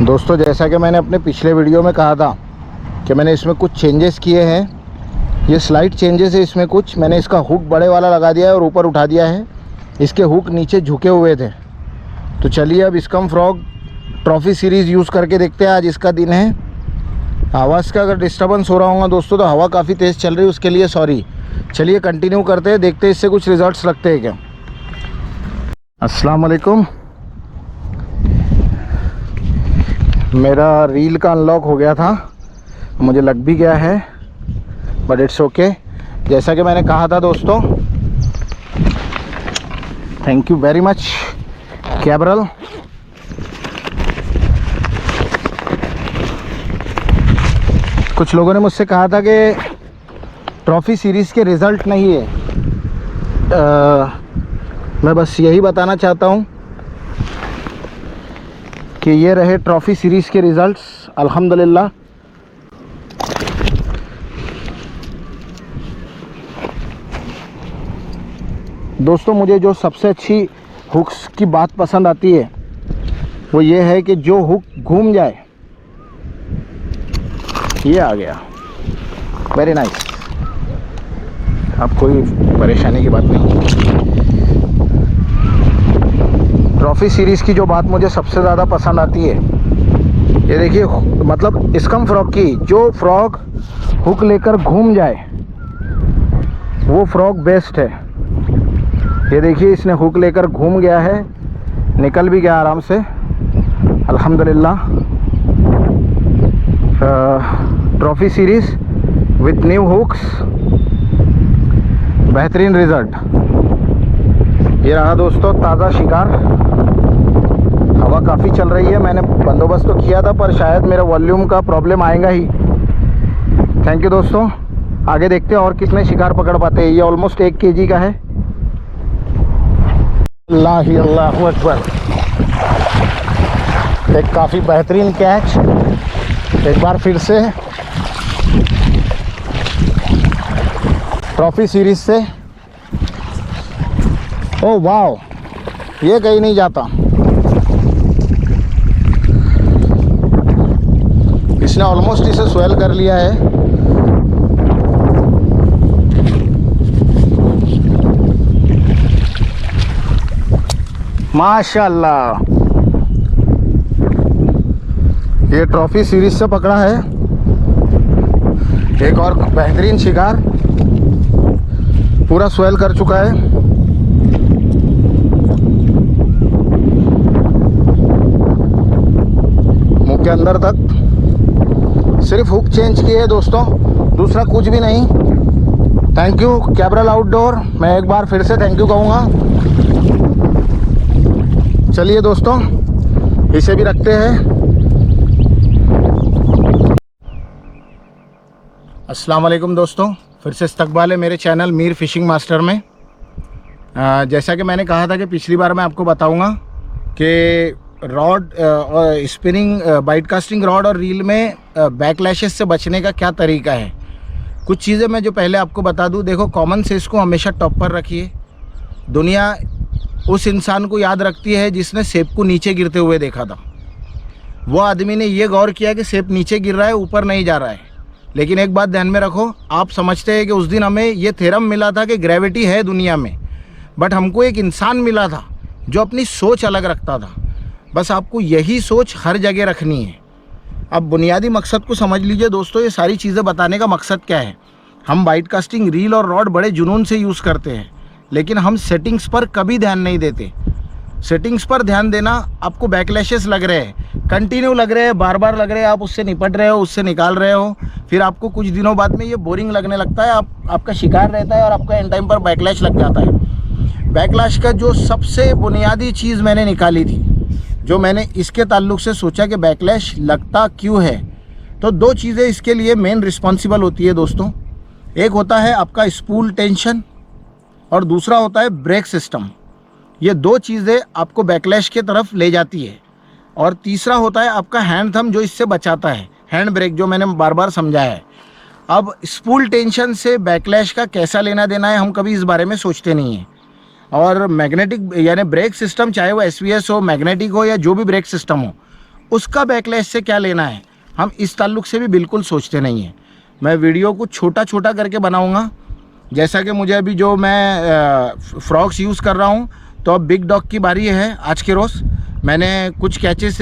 दोस्तों, जैसा कि मैंने अपने पिछले वीडियो में कहा था कि मैंने इसमें कुछ चेंजेस किए हैं। ये स्लाइट चेंजेस है इसमें कुछ। मैंने इसका हुक बड़े वाला लगा दिया है और ऊपर उठा दिया है। इसके हुक नीचे झुके हुए थे। तो चलिए अब scum frog trophy series use करके देखते हैं। आज इसका दिन है। आवाज़ का अगर डिस्टर्बेंस हो रहा होगा दोस्तों तो हवा काफ़ी तेज़ चल रही है, उसके लिए सॉरी। चलिए कंटिन्यू करते हैं, देखते हैं इससे कुछ रिजल्ट्स लगते हैं क्या। अस्सलाम वालेकुम। मेरा रील का अनलॉक हो गया था, मुझे लग भी गया है, बट इट्स ओके। जैसा कि मैंने कहा था दोस्तों, thank you very much Cabral. कुछ लोगों ने मुझसे कहा था कि ट्रॉफ़ी सीरीज़ के रिज़ल्ट नहीं है। मैं बस यही बताना चाहता हूँ कि ये रहे ट्रॉफ़ी सीरीज़ के रिज़ल्ट्स। अल्हम्दुलिल्लाह दोस्तों, मुझे जो सबसे अच्छी हुक्स की बात पसंद आती है वो ये है कि जो हुक घूम जाए। ये आ गया, वेरी नाइस। अब कोई परेशानी की बात नहीं। ट्रॉफ़ी सीरीज़ की जो बात मुझे सबसे ज़्यादा पसंद आती है, ये देखिए, मतलब स्कम फ्रॉग की जो फ्रॉग हुक लेकर घूम जाए वो फ्रॉग बेस्ट है। ये देखिए, इसने हुक लेकर घूम गया है, निकल भी गया आराम से, अल्हम्दुलिल्लाह। Trophy series with new hooks, बेहतरीन रिज़ल्ट। ये रहा दोस्तों ताज़ा शिकार। हवा काफ़ी चल रही है। मैंने बंदोबस्त तो किया था, पर शायद मेरा वॉल्यूम का प्रॉब्लम आएगा ही। थैंक यू दोस्तों। आगे देखते हैं और कितने शिकार पकड़ पाते हैं। ये ऑलमोस्ट 1 केजी का है। अल्लाहु अकबर। एक काफ़ी बेहतरीन कैच, एक बार फिर से ट्रॉफ़ी सीरीज़ से। ओ वाओ, ये कहीं नहीं जाता। इसने ऑलमोस्ट इसे स्वेल कर लिया है। माशाल्लाह, ये ट्रॉफ़ी सीरीज़ से पकड़ा है। एक और बेहतरीन शिकार, पूरा स्वेल कर चुका है। मुंह के अंदर तक। सिर्फ हुक चेंज किए है दोस्तों, दूसरा कुछ भी नहीं। Thank you Cabral outdoor. मैं एक बार फिर से थैंक यू कहूँगा। चलिए दोस्तों, इसे भी रखते हैं। अस्सलाम वालेकुम दोस्तों, फिर से इस्तकबाल है मेरे चैनल मीर फ़िशिंग मास्टर में। जैसा कि मैंने कहा था कि पिछली बार मैं आपको बताऊंगा कि रॉड और स्पिनिंग, बाइट कास्टिंग रॉड और रील में बैकलैशेस से बचने का क्या तरीका है। कुछ चीज़ें मैं जो पहले आपको बता दूं। देखो, कॉमन सेंस को हमेशा टॉप पर रखिए। दुनिया उस इंसान को याद रखती है जिसने सेब को नीचे गिरते हुए देखा था। वो आदमी ने ये गौर किया कि सेब नीचे गिर रहा है, ऊपर नहीं जा रहा है। लेकिन एक बात ध्यान में रखो, आप समझते हैं कि उस दिन हमें ये थ्योरम मिला था कि ग्रेविटी है दुनिया में, बट हमको एक इंसान मिला था जो अपनी सोच अलग रखता था। बस आपको यही सोच हर जगह रखनी है। अब बुनियादी मकसद को समझ लीजिए दोस्तों। ये सारी चीज़ें बताने का मकसद क्या है। हम बाइट कास्टिंग रील और रॉड बड़े जुनून से यूज़ करते हैं, लेकिन हम सेटिंग्स पर कभी ध्यान नहीं देते। सेटिंग्स पर ध्यान देना, आपको बैकलैशेस लग रहे हैं, कंटिन्यू लग रहे हैं, बार बार लग रहे हैं, आप उससे निपट रहे हो, उससे निकाल रहे हो, फिर आपको कुछ दिनों बाद में ये बोरिंग लगने लगता है। आपका शिकार रहता है और आपका एंड टाइम पर बैकलैश लग जाता है। बैकलैश का जो सबसे बुनियादी चीज़ मैंने निकाली थी, जो मैंने इसके ताल्लुक से सोचा कि बैकलैश लगता क्यों है, तो 2 चीज़ें इसके लिए मेन रिस्पॉन्सिबल होती है दोस्तों। एक होता है आपका स्पूल टेंशन और दूसरा होता है ब्रेक सिस्टम। ये 2 चीज़ें आपको बैकलैश की तरफ ले जाती है। और तीसरा होता है आपका हैंड थंब, जो इससे बचाता है, हैंड ब्रेक, जो मैंने बार बार समझाया है। अब स्पूल टेंशन से बैकलैश का कैसा लेना देना है, हम कभी इस बारे में सोचते नहीं हैं। और मैग्नेटिक यानी ब्रेक सिस्टम, चाहे वो एसवीएस हो, मैग्नेटिक हो या जो भी ब्रेक सिस्टम हो, उसका बैकलैश से क्या लेना है, हम इस ताल्लुक से भी बिल्कुल सोचते नहीं हैं। मैं वीडियो को छोटा छोटा करके बनाऊंगा। जैसा कि मुझे अभी जो मैं फ्रॉक्स यूज़ कर रहा हूं, तो अब बिग डॉग की बारी है। आज के रोज़ मैंने कुछ कैचेस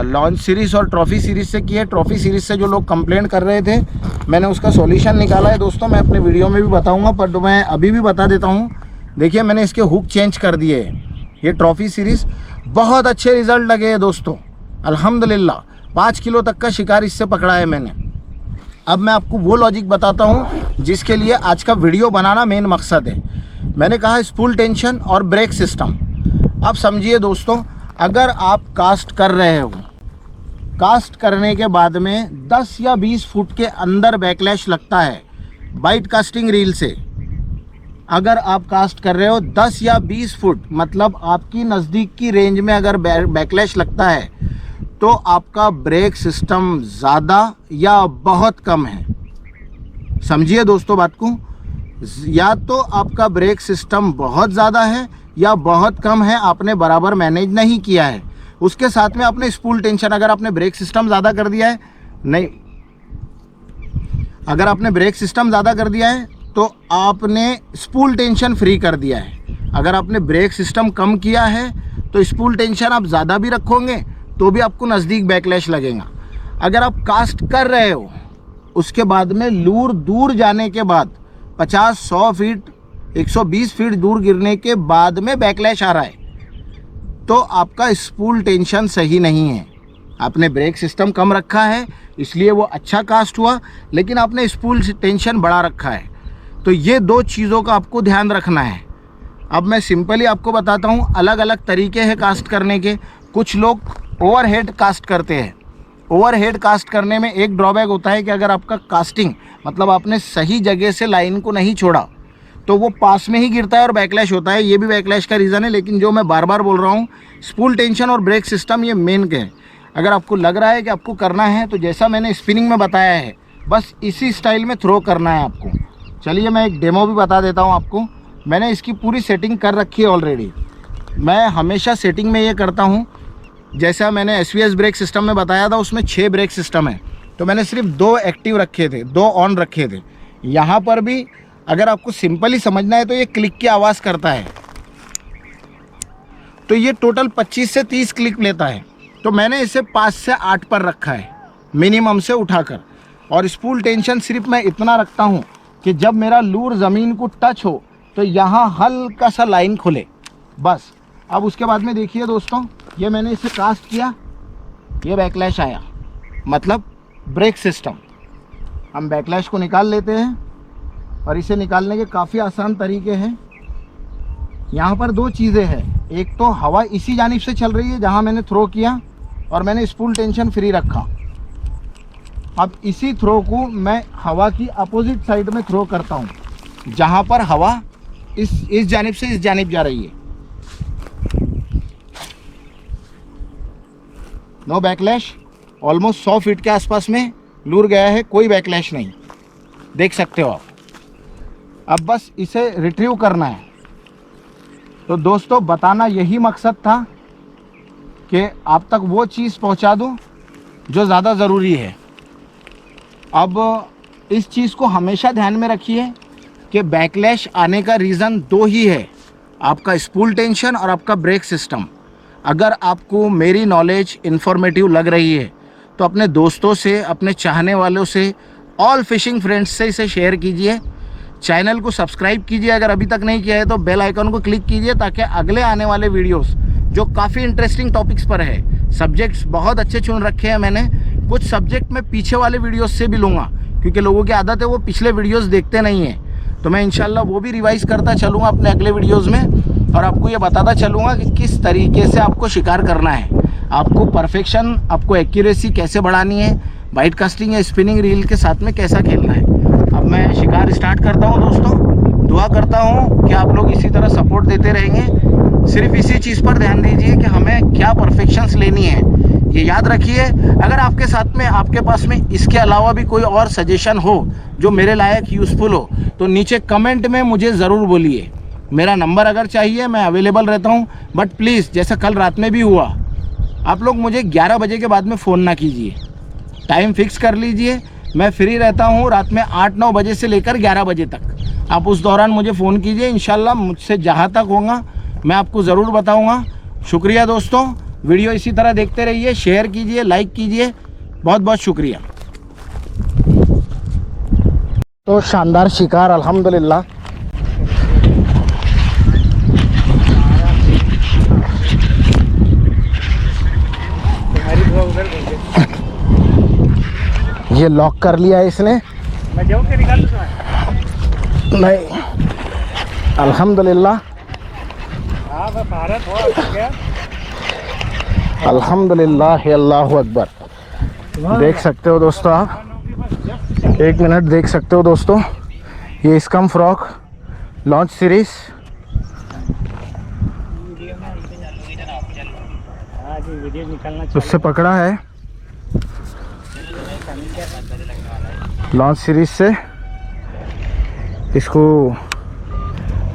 लॉन्च सीरीज़ और ट्रॉफ़ी सीरीज़ से किए। ट्रॉफ़ी सीरीज़ से जो लोग कंप्लेंट कर रहे थे, मैंने उसका सॉल्यूशन निकाला है दोस्तों। मैं अपने वीडियो में भी बताऊंगा, पर मैं अभी भी बता देता हूं। देखिए, मैंने इसके हुक चेंज कर दिए हैं। ये ट्रॉफ़ी सीरीज़ बहुत अच्छे रिज़ल्ट लगे हैं दोस्तों, अल्हम्दुलिल्लाह। 5 किलो तक का शिकार इससे पकड़ा है मैंने। अब मैं आपको वो लॉजिक बताता हूँ जिसके लिए आज का वीडियो बनाना मेन मकसद है। मैंने कहा स्पूल टेंशन और ब्रेक सिस्टम। अब समझिए दोस्तों, अगर आप कास्ट कर रहे हो, कास्ट करने के बाद में 10 या 20 फुट के अंदर बैकलैश लगता है बाइट कास्टिंग रील से। अगर आप कास्ट कर रहे हो 10 या 20 फुट, मतलब आपकी नज़दीक की रेंज में अगर बैकलैश लगता है, तो आपका ब्रेक सिस्टम ज़्यादा या बहुत कम है। समझिए दोस्तों बात को, या तो आपका ब्रेक सिस्टम बहुत ज़्यादा है या बहुत कम है, आपने बराबर मैनेज नहीं किया है। उसके साथ में आपने स्पूल टेंशन, अगर आपने ब्रेक सिस्टम ज़्यादा कर दिया है, नहीं, अगर आपने ब्रेक सिस्टम ज़्यादा कर दिया है तो आपने स्पूल टेंशन फ्री कर दिया है। अगर आपने ब्रेक सिस्टम कम किया है तो स्पूल टेंशन आप ज़्यादा भी रखोगे तो भी आपको नज़दीक बैकलैश लगेगा। अगर आप कास्ट कर रहे हो, उसके बाद में लूर दूर जाने के बाद 50-100 फीट 120 फीट दूर गिरने के बाद में बैकलैश आ रहा है, तो आपका स्पूल टेंशन सही नहीं है। आपने ब्रेक सिस्टम कम रखा है इसलिए वो अच्छा कास्ट हुआ, लेकिन आपने स्पूल टेंशन बढ़ा रखा है। तो ये दो चीज़ों का आपको ध्यान रखना है। अब मैं सिंपली आपको बताता हूँ, अलग अलग तरीके हैं कास्ट करने के। कुछ लोग ओवरहेड कास्ट करते हैं। ओवरहेड कास्ट करने में एक ड्रॉबैक होता है कि अगर आपका कास्टिंग, मतलब आपने सही जगह से लाइन को नहीं छोड़ा, तो वो पास में ही गिरता है और बैकलैश होता है। ये भी बैकलैश का रीज़न है। लेकिन जो मैं बार बार बोल रहा हूँ, स्पूल टेंशन और ब्रेक सिस्टम ये मेन के हैं। अगर आपको लग रहा है कि आपको करना है, तो जैसा मैंने स्पिनिंग में बताया है, बस इसी स्टाइल में थ्रो करना है आपको। चलिए मैं एक डेमो भी बता देता हूँ आपको। मैंने इसकी पूरी सेटिंग कर रखी है ऑलरेडी। मैं हमेशा सेटिंग में ये करता हूँ, जैसा मैंने SVS ब्रेक सिस्टम में बताया था, उसमें 6 ब्रेक सिस्टम है, तो मैंने सिर्फ 2 एक्टिव रखे थे, 2 ऑन रखे थे। यहाँ पर भी अगर आपको सिंपली समझना है तो ये क्लिक की आवाज़ करता है, तो ये टोटल 25 से 30 क्लिक लेता है। तो मैंने इसे 5 से 8 पर रखा है मिनिमम से उठाकर। और स्पूल टेंशन सिर्फ मैं इतना रखता हूँ कि जब मेरा लूर ज़मीन को टच हो तो यहाँ हल्का सा लाइन खुले, बस। अब उसके बाद में देखिए दोस्तों, ये मैंने इसे कास्ट किया, ये बैकलैश आया, मतलब ब्रेक सिस्टम। हम बैकलैश को निकाल लेते हैं, और इसे निकालने के काफ़ी आसान तरीके हैं। यहाँ पर 2 चीज़ें हैं। एक तो हवा इसी जानिब से चल रही है जहाँ मैंने थ्रो किया, और मैंने स्पूल टेंशन फ्री रखा। अब इसी थ्रो को मैं हवा की अपोजिट साइड में थ्रो करता हूँ, जहाँ पर हवा इस जानिब से इस जानिब जा रही है। No backlash. ऑलमोस्ट 100 फीट के आसपास में लूर गया है, कोई बैकलैश नहीं, देख सकते हो आप। अब बस इसे रिट्रीव करना है। तो दोस्तों, बताना यही मकसद था कि आप तक वो चीज़ पहुंचा दूं जो ज़्यादा ज़रूरी है। अब इस चीज़ को हमेशा ध्यान में रखिए कि बैकलैश आने का रीज़न 2 ही है, आपका स्पूल टेंशन और आपका ब्रेक सिस्टम। अगर आपको मेरी नॉलेज इन्फॉर्मेटिव लग रही है तो अपने दोस्तों से, अपने चाहने वालों से, ऑल फिशिंग फ्रेंड्स से इसे शेयर कीजिए। चैनल को सब्सक्राइब कीजिए, अगर अभी तक नहीं किया है तो बेल आइकन को क्लिक कीजिए, ताकि अगले आने वाले वीडियोस जो काफ़ी इंटरेस्टिंग टॉपिक्स पर है, सब्जेक्ट्स बहुत अच्छे चुन रखे हैं मैंने। कुछ सब्जेक्ट मैं पीछे वाले वीडियोस से भी लूँगा, क्योंकि लोगों की आदत है वो पिछले वीडियोस देखते नहीं हैं। तो मैं इंशाल्लाह वो भी रिवाइज़ करता चलूँगा अपने अगले वीडियोज़ में, और आपको ये बताता चलूँगा कि किस तरीके से आपको शिकार करना है, आपको परफेक्शन, आपको एक्यूरेसी कैसे बढ़ानी है, बाइट कास्टिंग या स्पिनिंग रील के साथ में कैसा खेलना है। अब मैं शिकार स्टार्ट करता हूँ दोस्तों। दुआ करता हूँ कि आप लोग इसी तरह सपोर्ट देते रहेंगे। सिर्फ इसी चीज़ पर ध्यान दीजिए कि हमें क्या परफेक्शंस लेनी है, ये याद रखिए। अगर आपके साथ में, आपके पास में इसके अलावा भी कोई और सजेशन हो जो मेरे लायक यूज़फुल हो, तो नीचे कमेंट में मुझे ज़रूर बोलिए। मेरा नंबर अगर चाहिए, मैं अवेलेबल रहता हूँ। बट प्लीज़, जैसा कल रात में भी हुआ, आप लोग मुझे 11 बजे के बाद में फ़ोन ना कीजिए, टाइम फिक्स कर लीजिए। मैं फ्री रहता हूँ रात में 8-9 बजे से लेकर 11 बजे तक। आप उस दौरान मुझे फ़ोन कीजिए, इंशाल्लाह मुझसे जहाँ तक होगा मैं आपको ज़रूर बताऊँगा। शुक्रिया दोस्तों, वीडियो इसी तरह देखते रहिए, शेयर कीजिए, लाइक कीजिए, बहुत बहुत शुक्रिया। तो शानदार शिकार अल्हम्दुलिल्लाह। ये लॉक कर लिया है इसने। मैं जाऊँ के निकाल दूँ? नहीं, अल्हम्दुलिल्लाह। अल्हम्दुलिल्लाह, अल्लाहु अकबर। देख सकते हो दोस्तों आप, 1 मिनट देख सकते हो दोस्तों, ये स्कम फ्रॉग लॉन्च सीरीज। उससे पकड़ा है लॉन्च सीरीज से, इसको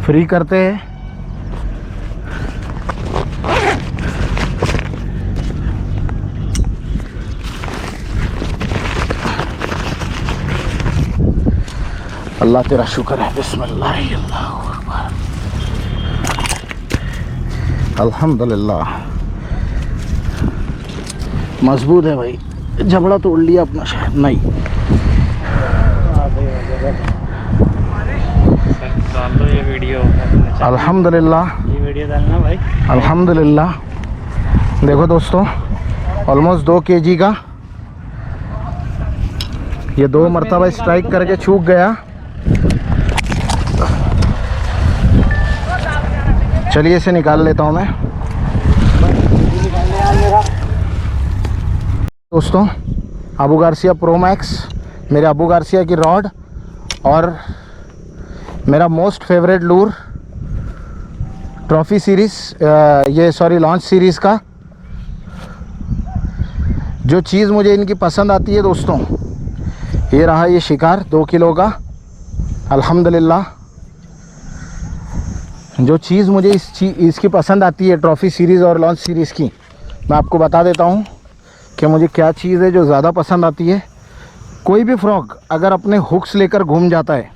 फ्री करते हैं। अल्लाह तेरा शुक्र है, बिस्मिल्लाह अल्लाहु अकबर, अल्हम्दुलिल्लाह। मजबूत है भाई, जबड़ा तोड़ लिया अपना शायद, नहीं डाल दो ये वीडियो, अल्हम्दुलिल्लाह ये वीडियो डालना भाई, अल्हम्दुलिल्लाह। देखो दोस्तों, ऑलमोस्ट 2 kg का ये 2 मरतबा स्ट्राइक करके चूक गया। चलिए इसे निकाल लेता हूँ मैं दोस्तों। अबू गार्सिया प्रो मैक्स, मेरे अबू गार्सिया की रॉड और मेरा मोस्ट फेवरेट लूर ट्रॉफी सीरीज़, ये सॉरी लॉन्च सीरीज़ का। जो चीज़ मुझे इनकी पसंद आती है दोस्तों, ये रहा ये शिकार 2 किलो का, अल्हम्दुलिल्लाह। जो चीज़ मुझे इसकी पसंद आती है ट्रॉफी सीरीज़ और लॉन्च सीरीज़ की, मैं आपको बता देता हूँ कि मुझे क्या चीज़ है जो ज़्यादा पसंद आती है। कोई भी फ्रॉग अगर अपने हुक्स लेकर घूम जाता है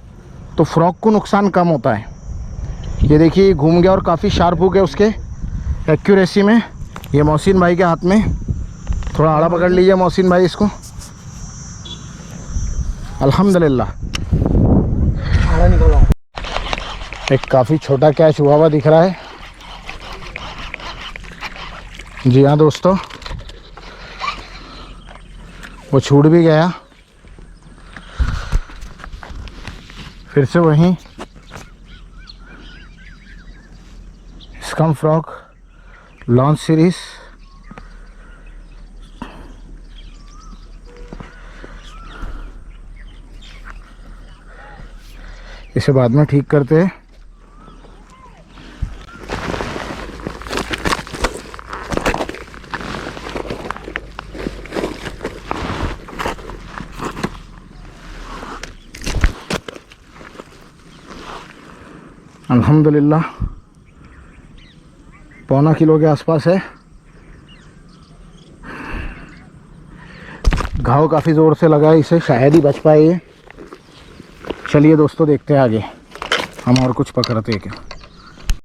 तो फ्रॉग को नुकसान कम होता है। ये देखिए, घूम गया और काफ़ी शार्प हो गया उसके एक्यूरेसी में। ये मोहसिन भाई के हाथ में, थोड़ा आड़ा पकड़ लीजिए मोहसिन भाई इसको, अल्हम्दुलिल्लाह। एक काफ़ी छोटा कैच हुआ हुआ दिख रहा है। जी हाँ दोस्तों, वो छूट भी गया। फिर से वहीं स्कम फ्रॉग लॉन्च सीरीज। इसे बाद में ठीक करते हैं। अल्हम्दुलिल्लाह 1.25 किलो के आसपास है। घाव काफ़ी ज़ोर से लगा है इसे, शायद ही बच पाए ये। चलिए दोस्तों, देखते हैं आगे हम और कुछ पकड़ते हैं क्या।